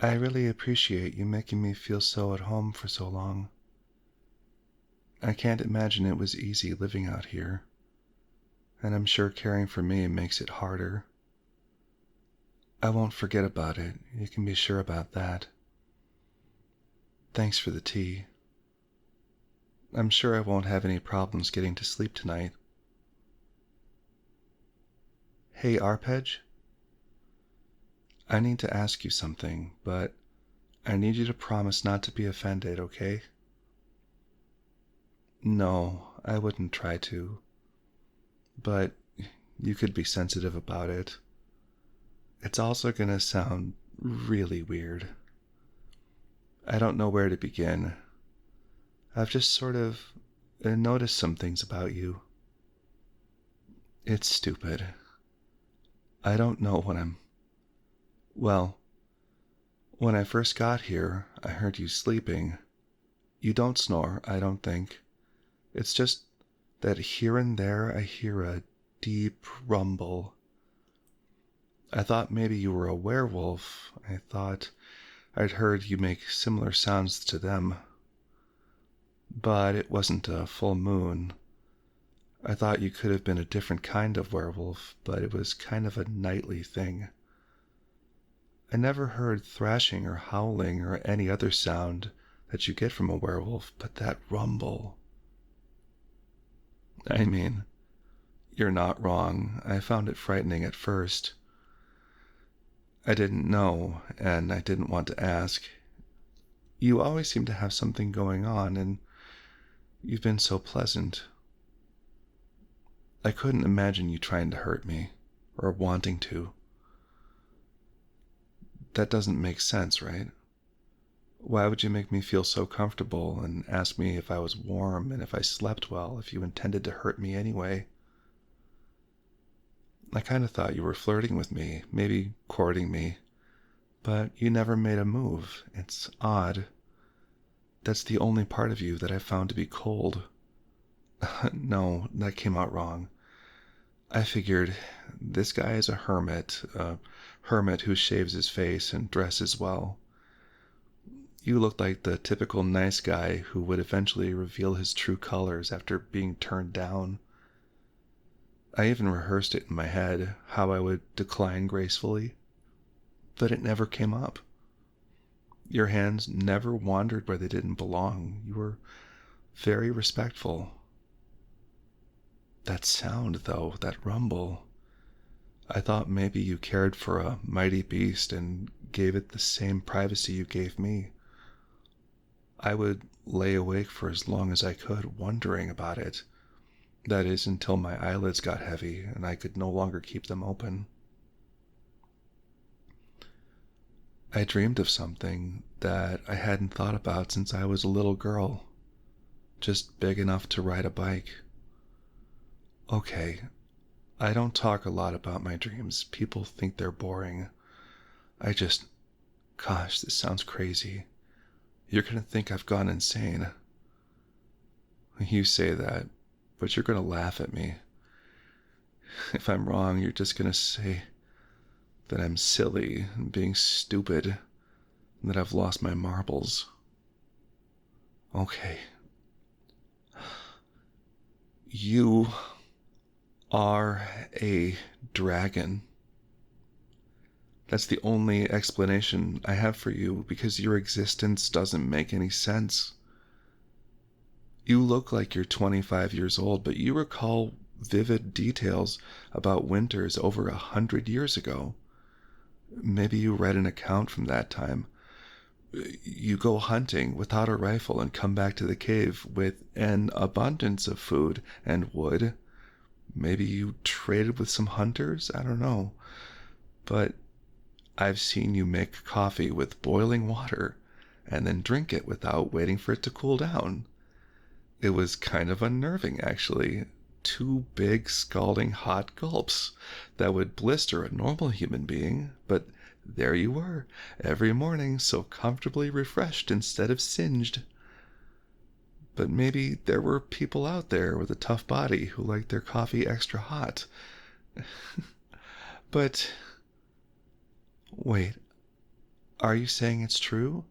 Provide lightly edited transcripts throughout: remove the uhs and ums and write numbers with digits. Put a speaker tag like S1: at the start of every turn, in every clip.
S1: I really appreciate you making me feel so at home for so long. I can't imagine it was easy living out here, and I'm sure caring for me makes it harder. I won't forget about it, you can be sure about that. Thanks for the tea. I'm sure I won't have any problems getting to sleep tonight. Hey, Arpej, I need to ask you something, but I need you to promise not to be offended, okay? No, I wouldn't try to, but you could be sensitive about it. It's also gonna sound really weird. I don't know where to begin. I've just sort of noticed some things about you. It's stupid. I don't know what Well, when I first got here, I heard you sleeping. You don't snore, I don't think. It's just that here and there I hear a deep rumble. I thought maybe you were a werewolf. I thought I'd heard you make similar sounds to them. But it wasn't a full moon. I thought you could have been a different kind of werewolf, but it was kind of a nightly thing. I never heard thrashing or howling or any other sound that you get from a werewolf, but that rumble. I mean, you're not wrong. I found it frightening at first. I didn't know, and I didn't want to ask. You always seem to have something going on, and you've been so pleasant. I couldn't imagine you trying to hurt me, or wanting to. That doesn't make sense, right? Why would you make me feel so comfortable and ask me if I was warm and if I slept well if you intended to hurt me anyway? I kind of thought you were flirting with me, maybe courting me, but you never made a move. It's odd. That's the only part of you that I found to be cold. No, that came out wrong. I figured this guy is a hermit who shaves his face and dresses well. You looked like the typical nice guy who would eventually reveal his true colors after being turned down. I even rehearsed it in my head, how I would decline gracefully, but it never came up. Your hands never wandered where they didn't belong. You were very respectful. That sound, though, that rumble. I thought maybe you cared for a mighty beast and gave it the same privacy you gave me. I would lay awake for as long as I could, wondering about it. That is, until my eyelids got heavy and I could no longer keep them open. I dreamed of something that I hadn't thought about since I was a little girl, just big enough to ride a bike. Okay, I don't talk a lot about my dreams. People think they're boring. Gosh, this sounds crazy. You're gonna think I've gone insane. You say that, but you're gonna laugh at me. If I'm wrong, you're just gonna say that I'm silly and being stupid and that I've lost my marbles. Okay. You are a dragon. That's the only explanation I have for you because your existence doesn't make any sense. You look like you're 25 years old, but you recall vivid details about winters over 100 years ago. Maybe you read an account from that time. You go hunting without a rifle and come back to the cave with an abundance of food and wood. Maybe you traded with some hunters, I don't know. But I've seen you make coffee with boiling water and then drink it without waiting for it to cool down. It was kind of unnerving, actually. 2 big, scalding hot gulps that would blister a normal human being, but there you were, every morning so comfortably refreshed instead of singed. But maybe there were people out there with a tough body who liked their coffee extra hot. But wait, Are you saying it's true?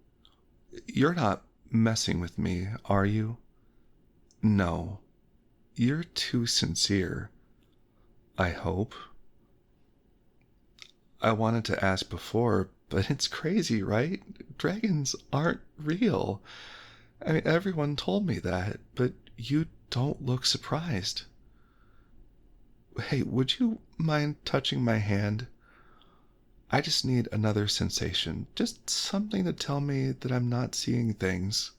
S1: You're not messing with me, are you? No. You're too sincere. I hope. I wanted to ask before, but it's crazy, right? Dragons aren't real. I mean, everyone told me that, but you don't look surprised. Hey, would you mind touching my hand? I just need another sensation, just something to tell me that I'm not seeing things.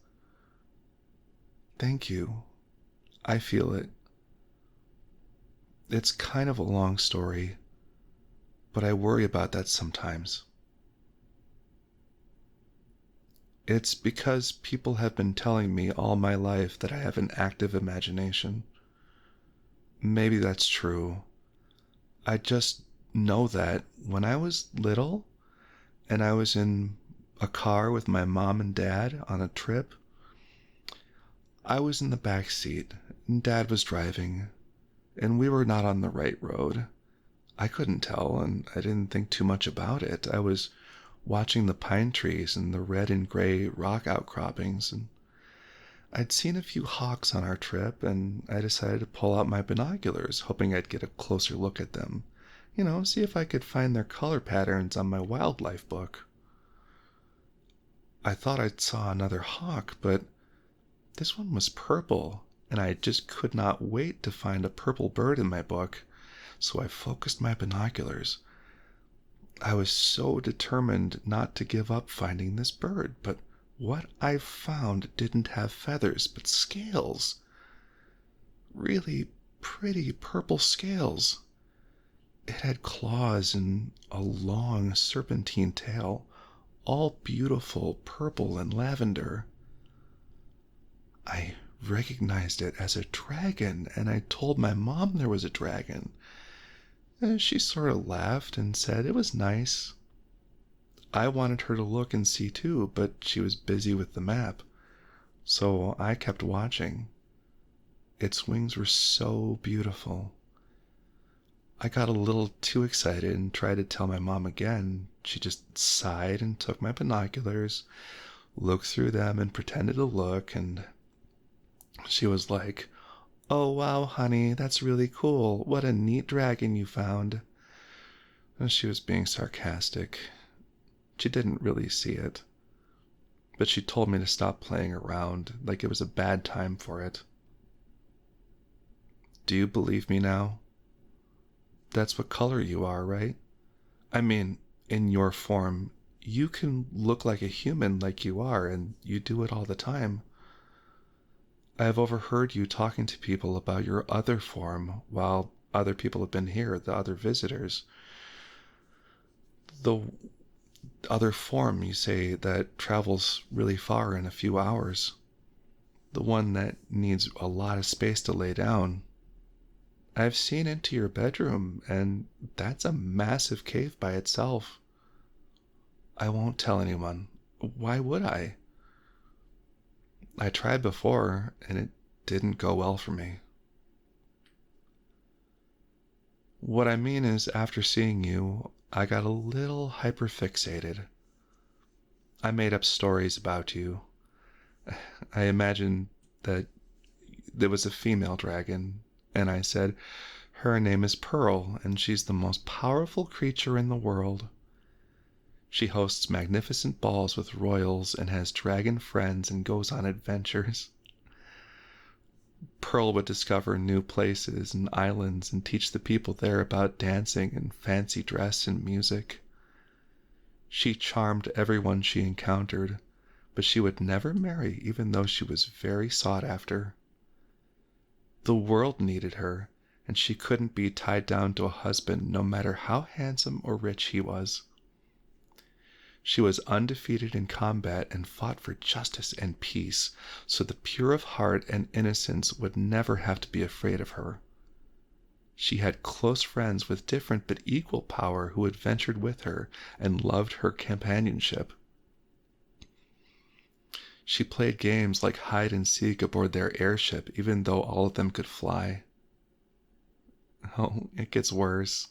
S1: Thank you. I feel it. It's kind of a long story, but I worry about that sometimes. It's because people have been telling me all my life that I have an active imagination. Maybe that's true. I just know that when I was little and I was in a car with my mom and dad on a trip, I was in the back seat and dad was driving, and we were not on the right road. I couldn't tell, and I didn't think too much about it. I was watching the pine trees and the red and gray rock outcroppings, and I'd seen a few hawks on our trip, and I decided to pull out my binoculars, hoping I'd get a closer look at them. See if I could find their color patterns on my wildlife book. I thought I saw another hawk, but this one was purple, and I just could not wait to find a purple bird in my book, so I focused my binoculars. I was so determined not to give up finding this bird, but what I found didn't have feathers, but scales. Really pretty purple scales. It had claws and a long serpentine tail, all beautiful purple and lavender. I recognized it as a dragon, and I told my mom there was a dragon. And she sort of laughed and said it was nice. I wanted her to look and see too, but she was busy with the map, so I kept watching. Its wings were so beautiful. I got a little too excited and tried to tell my mom again. She just sighed and took my binoculars, looked through them and pretended to look, and she was like, "Oh wow, honey, that's really cool. What a neat dragon you found." And she was being sarcastic. She didn't really see it. But she told me to stop playing around, like it was a bad time for it. Do you believe me now? That's what color you are, right? I mean, in your form, you can look like a human like you are, and you do it all the time. I have overheard you talking to people about your other form while other people have been here, the other visitors. The other form, you say, that travels really far in a few hours. The one that needs a lot of space to lay down. I've seen into your bedroom, and that's a massive cave by itself. I won't tell anyone. Why would I? I tried before, and it didn't go well for me. What I mean is, after seeing you, I got a little hyperfixated. I made up stories about you. I imagined that there was a female dragon, and I said, her name is Pearl, and she's the most powerful creature in the world. She hosts magnificent balls with royals and has dragon friends and goes on adventures. Pearl would discover new places and islands and teach the people there about dancing and fancy dress and music. She charmed everyone she encountered, but she would never marry even though she was very sought after. The world needed her, and she couldn't be tied down to a husband no matter how handsome or rich he was. She was undefeated in combat and fought for justice and peace, so the pure of heart and innocence would never have to be afraid of her. She had close friends with different but equal power who adventured with her and loved her companionship. She played games like hide and seek aboard their airship, even though all of them could fly. Oh, it gets worse.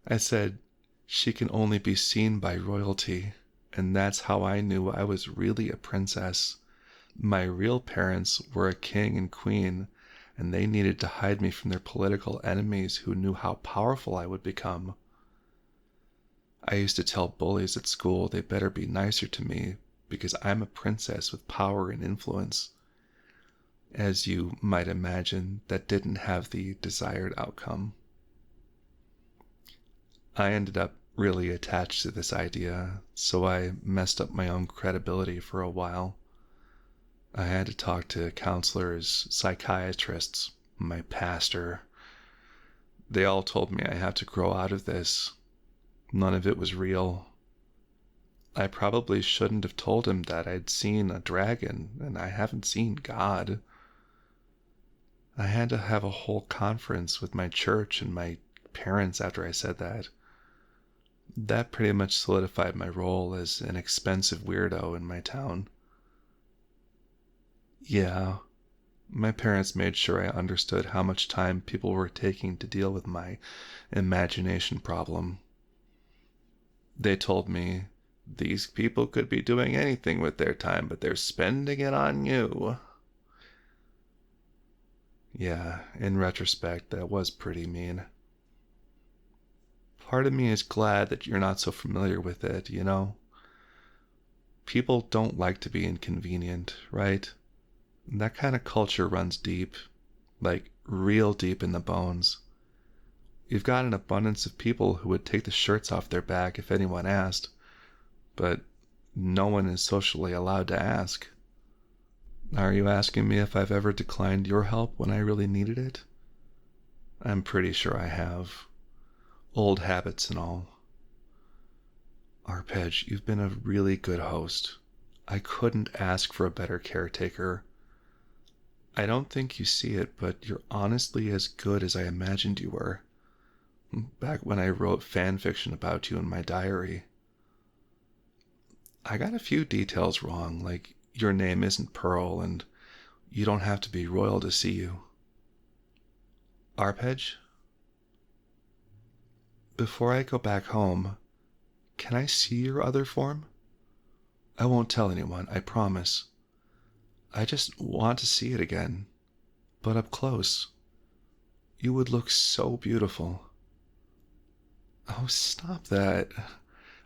S1: I said, she can only be seen by royalty. and that's how I knew I was really a princess. My real parents were a king and queen, and they needed to hide me from their political enemies who knew how powerful I would become. I used to tell bullies at school they better be nicer to me because I'm a princess with power and influence. As you might imagine, that didn't have the desired outcome. I ended up really attached to this idea, so I messed up my own credibility for a while. I had to talk to counselors, psychiatrists, my pastor. They all told me I have to grow out of this. None of it was real. I probably shouldn't have told him that I'd seen a dragon and I haven't seen God. I had to have a whole conference with my church and my parents after I said that. That pretty much solidified my role as an expensive weirdo in my town. Yeah, my parents made sure I understood how much time people were taking to deal with my imagination problem. They told me, these people could be doing anything with their time, but they're spending it on you. Yeah, in retrospect, that was pretty mean. Part of me is glad that you're not so familiar with it, you know? People don't like to be inconvenient, right? That kind of culture runs deep, like real deep in the bones. You've got an abundance of people who would take the shirts off their back if anyone asked, but no one is socially allowed to ask. Are you asking me if I've ever declined your help when I really needed it? I'm pretty sure I have. Old habits and all. Arpej, you've been a really good host. I couldn't ask for a better caretaker. I don't think you see it, but you're honestly as good as I imagined you were. Back when I wrote fan fiction about you in my diary. I got a few details wrong, like your name isn't Pearl and you don't have to be royal to see you. Arpej? Before I go back home, can I see your other form? I won't tell anyone, I promise. I just want to see it again, but up close. You would look so beautiful. Oh, stop that.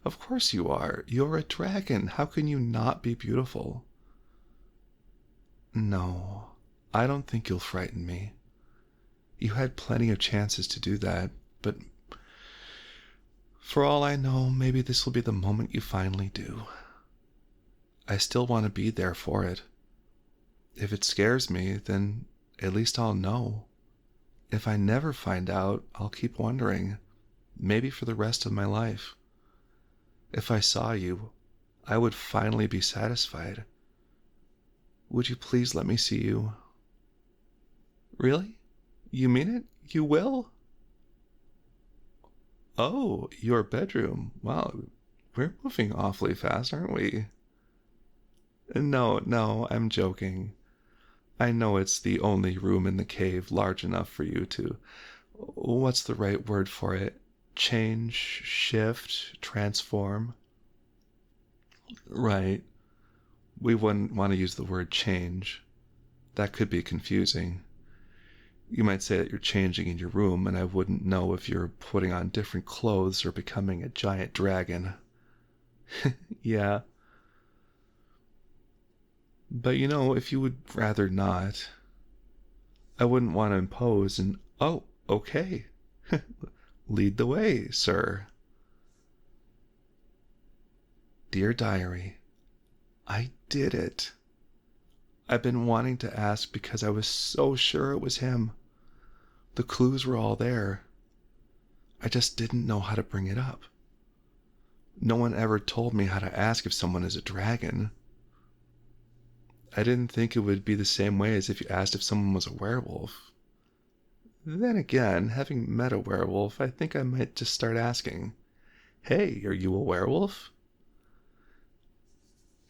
S1: Of course you are. You're a dragon. How can you not be beautiful? No, I don't think you'll frighten me. You had plenty of chances to do that, but for all I know, maybe this will be the moment you finally do. I still want to be there for it. If it scares me, then at least I'll know. If I never find out, I'll keep wondering, maybe for the rest of my life. If I saw you, I would finally be satisfied. Would you please let me see you? Really? You mean it? You will? Oh, your bedroom. Wow, we're moving awfully fast, aren't we? No, I'm joking. I know it's the only room in the cave large enough for you to... What's the right word for it? Change, shift, transform? Right. We wouldn't want to use the word change. That could be confusing. You might say that you're changing in your room, and I wouldn't know if you're putting on different clothes or becoming a giant dragon. Yeah. But you know, if you would rather not, I wouldn't want to impose and... Oh, okay. Lead the way, sir. Dear Diary, I did it. I've been wanting to ask because I was so sure it was him. The clues were all there. I just didn't know how to bring it up. No one ever told me how to ask if someone is a dragon. I didn't think it would be the same way as if you asked if someone was a werewolf. Then again, having met a werewolf, I think I might just start asking, "Hey, are you a werewolf?"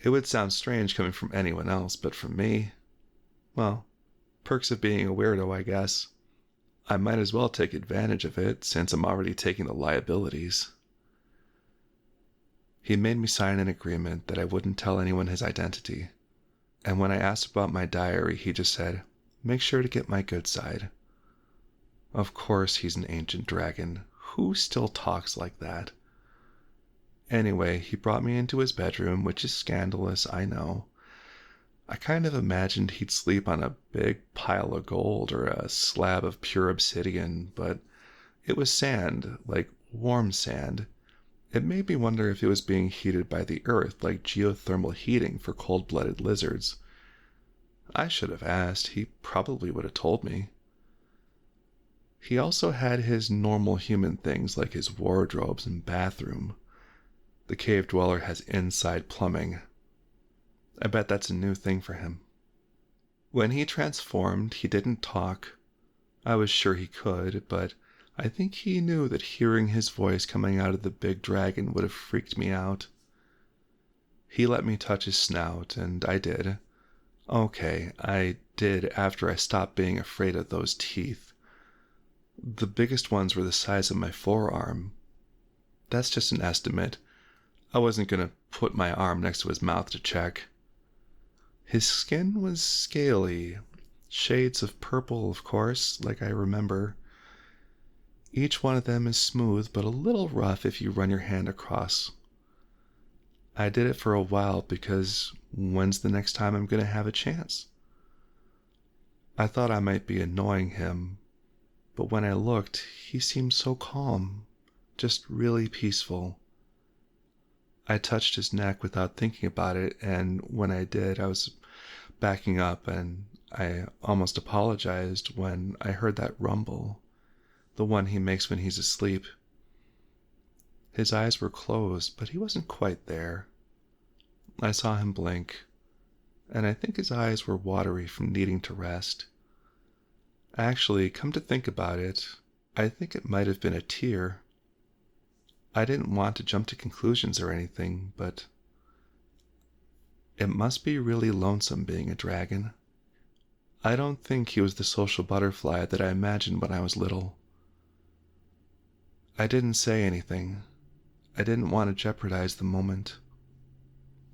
S1: It would sound strange coming from anyone else, but from me, well, perks of being a weirdo, I guess. I might as well take advantage of it since I'm already taking the liabilities. He made me sign an agreement that I wouldn't tell anyone his identity. And when I asked about my diary, he just said, "Make sure to get my good side." Of course he's an ancient dragon. Who still talks like that? Anyway, he brought me into his bedroom, which is scandalous, I know. I kind of imagined he'd sleep on a big pile of gold or a slab of pure obsidian, but it was sand, like warm sand. It made me wonder if it was being heated by the earth, like geothermal heating for cold-blooded lizards. I should have asked. He probably would have told me. He also had his normal human things like his wardrobes and bathroom. The cave dweller has inside plumbing. I bet that's a new thing for him. When he transformed, he didn't talk. I was sure he could, but I think he knew that hearing his voice coming out of the big dragon would have freaked me out. He let me touch his snout, and I did. Okay, I did after I stopped being afraid of those teeth. The biggest ones were the size of my forearm. That's just an estimate. I wasn't going to put my arm next to his mouth to check. His skin was scaly, shades of purple, of course, like I remember. Each one of them is smooth, but a little rough if you run your hand across. I did it for a while because when's the next time I'm going to have a chance? I thought I might be annoying him, but when I looked, he seemed so calm, just really peaceful. I touched his neck without thinking about it, and when I did, I was backing up and I almost apologized when I heard that rumble, the one he makes when he's asleep. His eyes were closed, but he wasn't quite there. I saw him blink, and I think his eyes were watery from needing to rest. Actually, come to think about it, I think it might have been a tear. I didn't want to jump to conclusions or anything, but it must be really lonesome being a dragon. I don't think he was the social butterfly that I imagined when I was little. I didn't say anything. I didn't want to jeopardize the moment.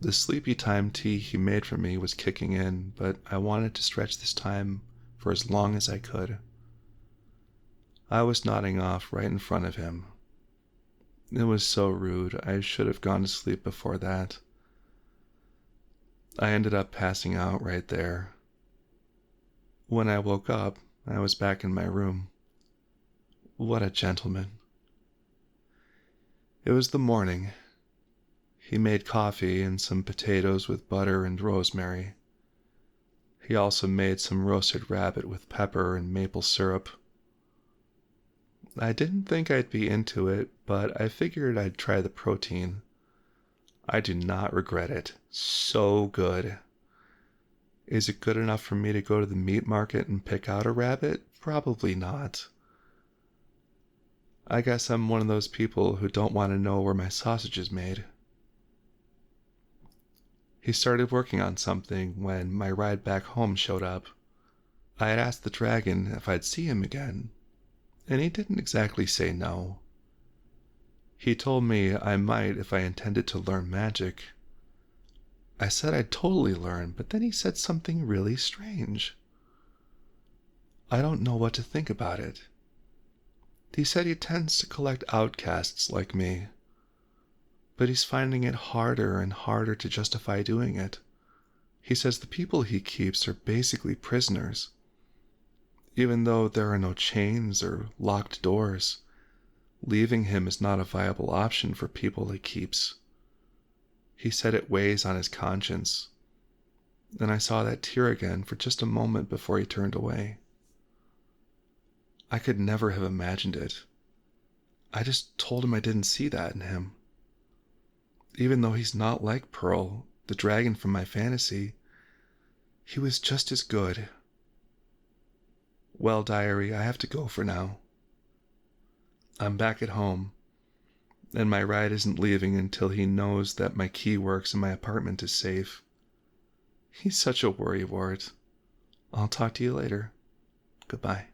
S1: The sleepy time tea he made for me was kicking in, but I wanted to stretch this time for as long as I could. I was nodding off right in front of him. It was so rude. I should have gone to sleep before that. I ended up passing out right there. When I woke up, I was back in my room. What a gentleman. It was the morning. He made coffee and some potatoes with butter and rosemary. He also made some roasted rabbit with pepper and maple syrup. I didn't think I'd be into it, but I figured I'd try the protein. I do not regret it. So good. Is it good enough for me to go to the meat market and pick out a rabbit? Probably not. I guess I'm one of those people who don't want to know where my sausage is made. He started working on something when my ride back home showed up. I had asked the dragon if I'd see him again, and he didn't exactly say no. He told me I might if I intended to learn magic. I said I'd totally learn, but then he said something really strange. I don't know what to think about it. He said he tends to collect outcasts like me, but he's finding it harder and harder to justify doing it. He says the people he keeps are basically prisoners. Even though there are no chains or locked doors, leaving him is not a viable option for people he keeps. He said it weighs on his conscience, and I saw that tear again for just a moment before he turned away. I could never have imagined it. I just told him I didn't see that in him. Even though he's not like Pearl, the dragon from my fantasy, he was just as good. Well, diary, I have to go for now. I'm back at home, and my ride isn't leaving until he knows that my key works and my apartment is safe. He's such a worrywart. I'll talk to you later. Goodbye.